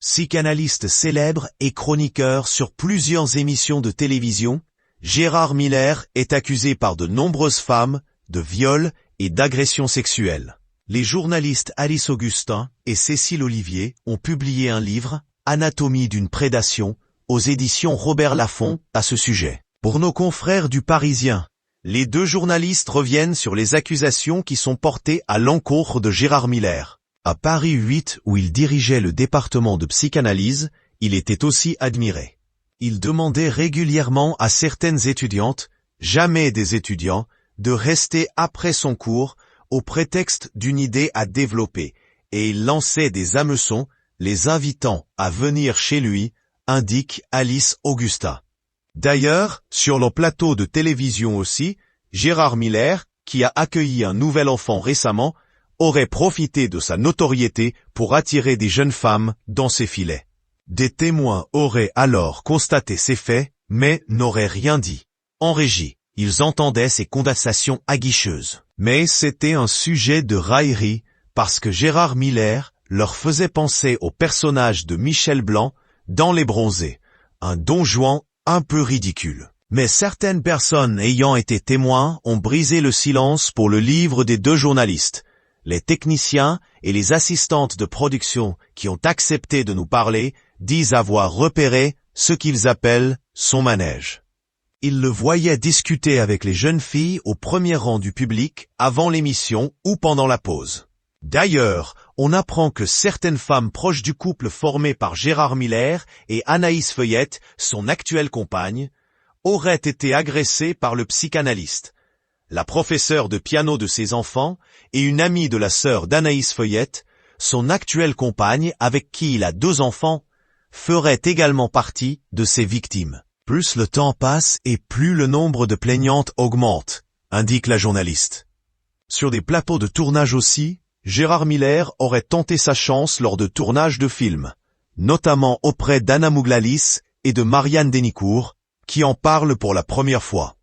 Psychanalyste célèbre et chroniqueur sur plusieurs émissions de télévision, Gérard Miller est accusé par de nombreuses femmes de viol et d'agression sexuelle. Les journalistes Alice Augustin et Cécile Olivier ont publié un livre, Anatomie d'une prédation, aux éditions Robert Laffont, à ce sujet. Pour nos confrères du Parisien, les deux journalistes reviennent sur les accusations qui sont portées à l'encontre de Gérard Miller. À Paris 8, où il dirigeait le département de psychanalyse, il était aussi admiré. Il demandait régulièrement à certaines étudiantes, jamais des étudiants, de rester après son cours, au prétexte d'une idée à développer, et il lançait des hameçons, les invitant à venir chez lui, indique Alice Augustin. D'ailleurs, sur le plateau de télévision aussi, Gérard Miller, qui a accueilli un nouvel enfant récemment, aurait profité de sa notoriété pour attirer des jeunes femmes dans ses filets. Des témoins auraient alors constaté ces faits, mais n'auraient rien dit. En régie, ils entendaient ces conversations aguicheuses. Mais c'était un sujet de raillerie, parce que Gérard Miller leur faisait penser au personnage de Michel Blanc dans Les Bronzés, un Don Juan un peu ridicule. Mais certaines personnes ayant été témoins ont brisé le silence pour le livre des deux journalistes. Les techniciens et les assistantes de production qui ont accepté de nous parler disent avoir repéré ce qu'ils appellent son manège. Ils le voyaient discuter avec les jeunes filles au premier rang du public avant l'émission ou pendant la pause. D'ailleurs, on apprend que certaines femmes proches du couple formé par Gérard Miller et Anaïs Feuillette, son actuelle compagne, auraient été agressées par le psychanalyste, la professeure de piano de ses enfants et une amie de la sœur d'Anaïs Feuillette, son actuelle compagne avec qui il a 2 enfants, ferait également partie de ces victimes. Plus le temps passe et plus le nombre de plaignantes augmente, indique la journaliste. Sur des plateaux de tournage aussi, Gérard Miller aurait tenté sa chance lors de tournages de films, notamment auprès d'Anna Mouglalis et de Marianne Dénicourt, qui en parlent pour la première fois.